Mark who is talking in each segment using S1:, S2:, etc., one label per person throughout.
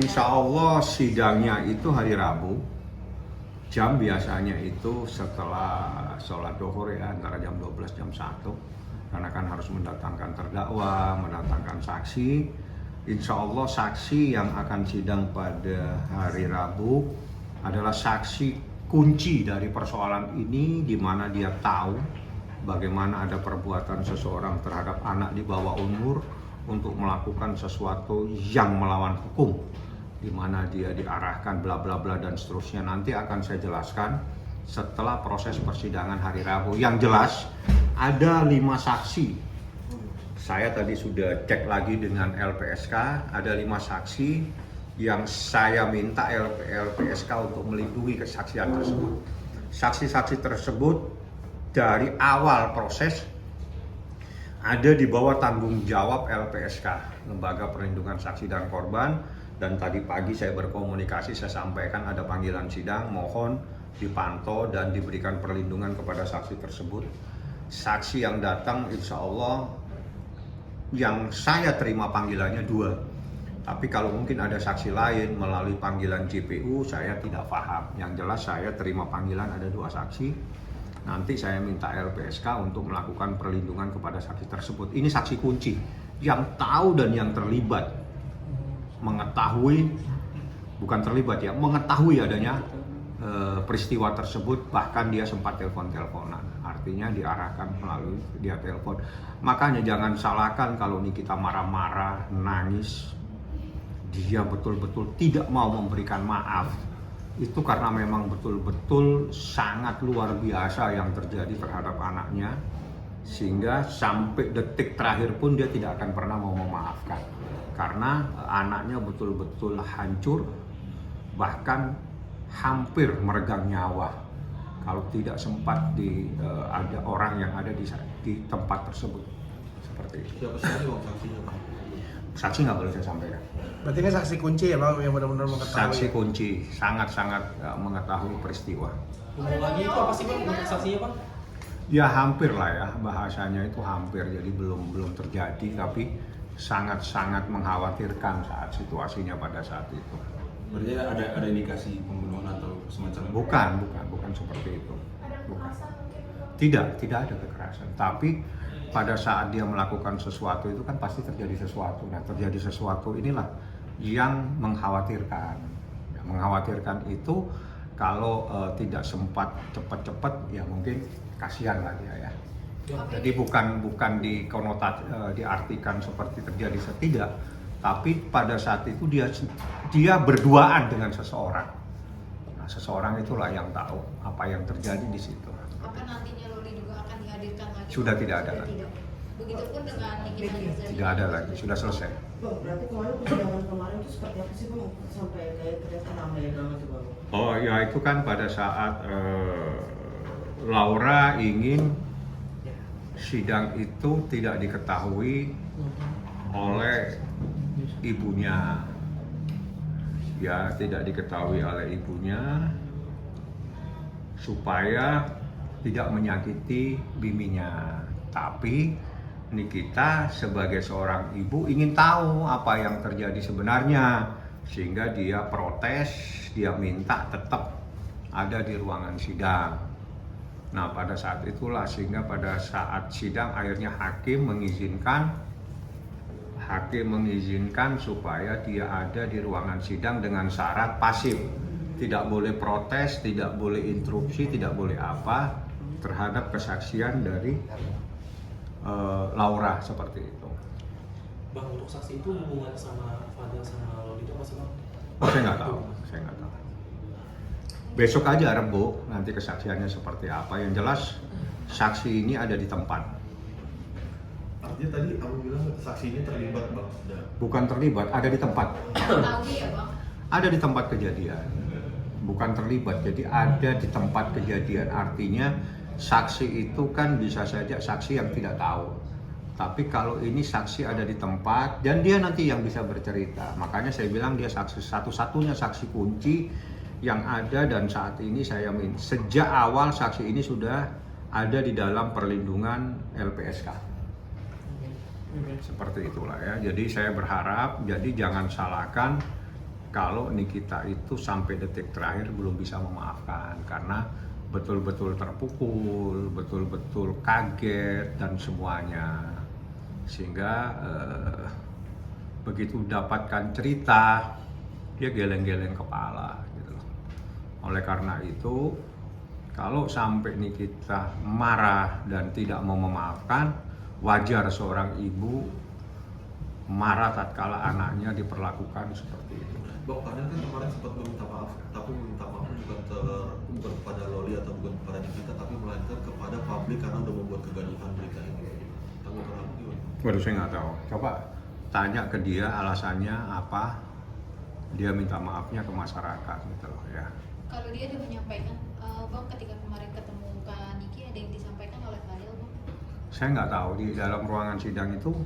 S1: Insya Allah sidangnya itu hari Rabu. Jam biasanya itu setelah sholat duhur ya, antara jam 12 jam 1. Karena kan harus mendatangkan terdakwa, mendatangkan saksi. Insya Allah saksi yang akan sidang pada hari Rabu adalah saksi kunci dari persoalan ini, di mana dia tahu bagaimana ada perbuatan seseorang terhadap anak di bawah umur untuk melakukan sesuatu yang melawan hukum, di mana dia diarahkan bla bla bla dan seterusnya. Nanti akan saya jelaskan setelah proses persidangan hari Rabu. Yang jelas ada 5 saksi. Saya tadi sudah cek lagi dengan LPSK, ada 5 saksi yang saya minta LPSK untuk melindungi kesaksian tersebut. Saksi-saksi tersebut dari awal proses ada di bawah tanggung jawab LPSK, Lembaga Perlindungan Saksi dan Korban. Dan tadi pagi saya berkomunikasi, saya sampaikan ada panggilan sidang, mohon dipantau dan diberikan perlindungan kepada saksi tersebut. Saksi yang datang insya Allah yang saya terima panggilannya 2. Tapi kalau mungkin ada saksi lain melalui panggilan JPU, saya tidak paham. Yang jelas saya terima panggilan ada 2 saksi. Nanti saya minta LPSK untuk melakukan perlindungan kepada saksi tersebut. Ini saksi kunci yang tahu dan yang terlibat, mengetahui, bukan terlibat ya, mengetahui adanya peristiwa tersebut. Bahkan dia sempat telepon-teleponan, artinya diarahkan melalui dia telepon. Makanya jangan salahkan kalau ini kita marah-marah, nangis, dia betul-betul tidak mau memberikan maaf. Itu karena memang betul-betul sangat luar biasa yang terjadi terhadap anaknya, sehingga sampai detik terakhir pun dia tidak akan pernah mau memaafkan, karena anaknya betul-betul hancur, bahkan hampir meregang nyawa kalau tidak sempat ada orang yang ada di tempat tersebut. Seperti itu.
S2: Siapa saja bang saksinya?
S1: Saksi nggak boleh saya sampaikan.
S3: Berarti ini saksi kunci ya bang, yang benar-benar mengetahui.
S1: Saksi kunci, sangat-sangat mengetahui peristiwa.
S2: Hubungannya itu apa sih bang untuk saksinya bang?
S1: Ya hampir lah ya, bahasanya itu hampir, jadi belum terjadi, tapi sangat-sangat mengkhawatirkan saat situasinya pada saat itu.
S2: Berarti ada indikasi pembunuhan atau semacam?
S1: Bukan seperti itu. Bukan. Tidak ada kekerasan. Tapi pada saat dia melakukan sesuatu itu kan pasti terjadi sesuatu. Nah, terjadi sesuatu inilah yang mengkhawatirkan. Ya, mengkhawatirkan itu kalau tidak sempat cepat-cepat, ya mungkin kasihan lah dia ya. Jadi bukan diartikan seperti terjadi tidak, tapi pada saat itu dia berduaan dengan seseorang. Nah, seseorang itulah yang tahu apa yang terjadi di situ.
S4: Apa nantinya Loli juga akan dihadirkan lagi?
S1: Sudah tidak ada lagi.
S4: Begitupun dengan Nikita Mirzani.
S1: Tidak ada lagi, sudah selesai.
S5: Bang, berarti kemarin persidangan kemarin itu seperti apa sih bang? Sampai kayak ternyata ramai drama itu bang?
S1: Oh ya, itu kan pada saat Laura ingin sidang itu tidak diketahui oleh ibunya. Ya, tidak diketahui oleh ibunya supaya tidak menyakiti biminya. Tapi Nikita sebagai seorang ibu ingin tahu apa yang terjadi sebenarnya, sehingga dia protes, dia minta tetap ada di ruangan sidang. Nah, pada saat itulah sehingga pada saat sidang akhirnya hakim mengizinkan supaya dia ada di ruangan sidang dengan syarat pasif. Tidak boleh protes, tidak boleh interupsi, tidak boleh apa terhadap kesaksian dari Laura seperti itu.
S6: Bang, untuk saksi itu hubungan sama Fadel sama Loli itu apa sih bang?
S1: Saya nggak tahu. Besok aja Rebo, nanti kesaksiannya seperti apa. Yang jelas saksi ini ada di tempat.
S2: Artinya tadi aku bilang saksinya terlibat bang?
S1: Bukan terlibat, ada di tempat.
S4: Tahu ya bang?
S1: Ada di tempat kejadian. Bukan terlibat, jadi ada di tempat kejadian. Artinya saksi itu kan bisa saja saksi yang tidak tahu. Tapi kalau ini saksi ada di tempat dan dia nanti yang bisa bercerita. Makanya saya bilang dia saksi satu-satunya saksi kunci yang ada, dan saat ini saya sejak awal saksi ini sudah ada di dalam perlindungan LPSK. Seperti itulah ya. Jadi saya berharap, jadi jangan salahkan kalau Nikita itu sampai detik terakhir belum bisa memaafkan karena betul-betul terpukul, betul-betul kaget dan semuanya. Sehingga begitu dapatkan cerita dia geleng-geleng kepala gitu loh. Oleh karena itu kalau sampai Nikita marah dan tidak mau memaafkan, wajar seorang ibu marah tatkala anaknya diperlakukan seperti itu.
S2: Bang Fadel kan kemarin sempat meminta maaf, tapi meminta maaf bukan kepada Loli atau bukan kepada Nikita, tapi melainkan kepada publik karena udah membuat kegaduhan berita ini. Tanggapan Abang gimana?
S1: Waduh, saya nggak tahu. Coba tanya ke dia alasannya apa. Dia minta maafnya ke masyarakat gitu loh ya.
S4: Kalau dia udah menyampaikan, Bang, ketika kemarin ketemu Kak Niki ada yang disampaikan oleh Fadel, Bang?
S1: Saya nggak tahu, di dalam ruangan sidang itu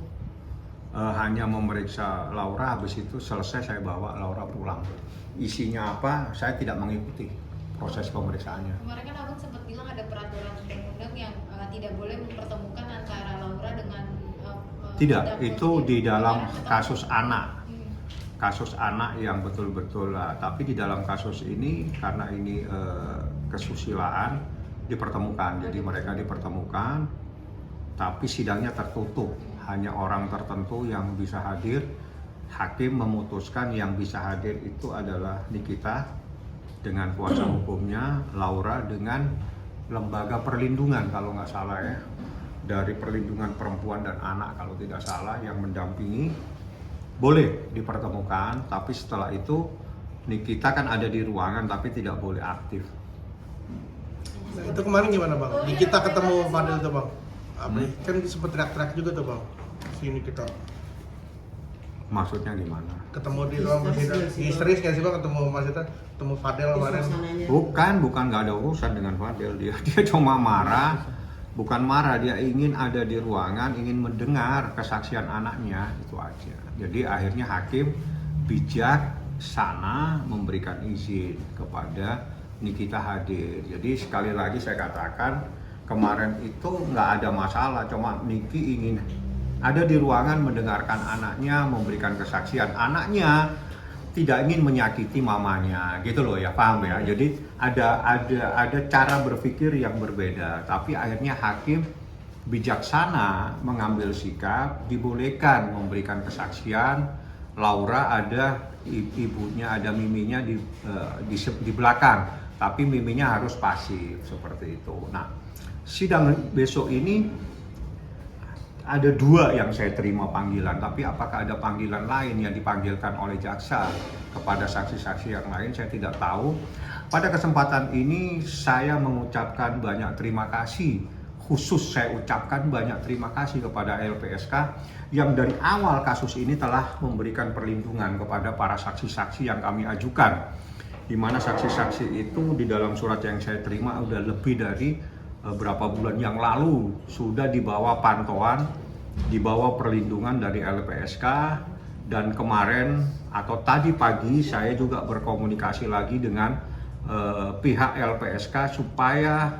S1: hanya memeriksa Laura, habis itu selesai saya bawa Laura pulang. Isinya apa, saya tidak mengikuti proses pemeriksaannya.
S4: Kemarin kan Abang sempat bilang ada peraturan undang-undang yang tidak boleh mempertemukan antara Laura dengan
S1: Tidak,
S4: terdakwa.
S1: itu di dalam
S4: Kemarin ketemu.
S1: kasus anak.
S4: Hmm.
S1: Kasus anak yang betul-betul lah. Tapi di dalam kasus ini karena ini kesusilaan dipertemukan. Jadi mereka dipertemukan, tapi sidangnya tertutup. Hanya orang tertentu yang bisa hadir. Hakim memutuskan yang bisa hadir itu adalah Nikita dengan kuasa hukumnya, Laura dengan lembaga perlindungan kalau nggak salah ya, dari perlindungan perempuan dan anak kalau tidak salah yang mendampingi. Boleh dipertemukan, tapi setelah itu Nikita kan ada di ruangan tapi tidak boleh aktif.
S3: Nah, itu kemarin gimana bang? Kita ketemu Fadel tuh bang. Apa? Kan sempet teriak-teriak juga tuh bang. Sini kita
S1: Maksudnya gimana?
S3: ketemu di ruang sidang. Histeris nggak sih bang ketemu maksudnya ketemu Fadel kemarin?
S5: Suasananya.
S1: Bukan nggak ada urusan dengan Fadel. Dia cuma marah. Bukan marah, dia ingin ada di ruangan, ingin mendengar kesaksian anaknya, itu aja. Jadi akhirnya hakim bijaksana memberikan izin kepada Nikita hadir. Jadi sekali lagi saya katakan, kemarin itu nggak ada masalah, cuma Niki ingin ada di ruangan mendengarkan anaknya memberikan kesaksian. Anaknya tidak ingin menyakiti mamanya, gitu loh ya, paham ya. Jadi ada cara berpikir yang berbeda, tapi akhirnya hakim bijaksana mengambil sikap, dibolehkan memberikan kesaksian. Laura ada ibunya, ada miminya di belakang, tapi miminya harus pasif seperti itu. Nah, sidang besok ini ada 2 yang saya terima panggilan, tapi apakah ada panggilan lain yang dipanggilkan oleh jaksa kepada saksi-saksi yang lain, saya tidak tahu. Pada kesempatan ini saya mengucapkan banyak terima kasih, khusus saya ucapkan banyak terima kasih kepada LPSK yang dari awal kasus ini telah memberikan perlindungan kepada para saksi-saksi yang kami ajukan. Di mana saksi-saksi itu di dalam surat yang saya terima udah lebih dari berapa bulan yang lalu sudah dibawa pantauan, dibawa perlindungan dari LPSK, dan kemarin atau tadi pagi saya juga berkomunikasi lagi dengan pihak LPSK supaya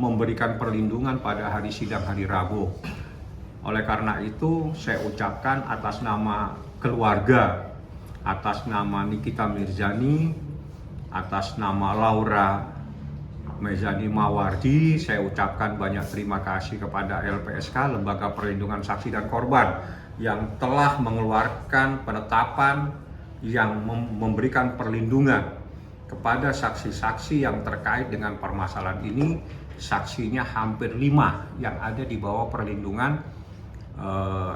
S1: memberikan perlindungan pada hari sidang hari Rabu. Oleh karena itu saya ucapkan atas nama keluarga, atas nama Nikita Mirzani, atas nama Laura Mezani Mawardi, saya ucapkan banyak terima kasih kepada LPSK, Lembaga Perlindungan Saksi dan Korban, yang telah mengeluarkan penetapan yang memberikan perlindungan kepada saksi-saksi yang terkait dengan permasalahan ini. Saksinya hampir 5 yang ada di bawah perlindungan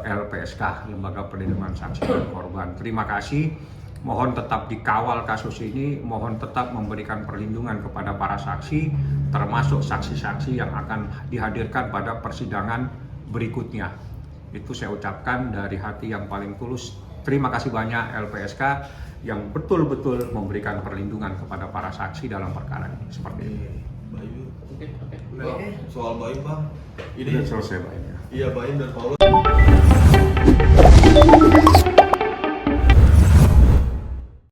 S1: LPSK, Lembaga Perlindungan Saksi dan Korban. Terima kasih. Mohon tetap dikawal kasus ini, mohon tetap memberikan perlindungan kepada para saksi, termasuk saksi-saksi yang akan dihadirkan pada persidangan berikutnya. Itu saya ucapkan dari hati yang paling tulus. Terima kasih banyak LPSK yang betul-betul memberikan perlindungan kepada para saksi dalam perkara ini. Seperti itu.
S2: Bayu.
S6: Oke.
S2: Bang, soal Bayu bang.
S1: Ini selesai Pak.
S2: Iya Bayu dan Paulus.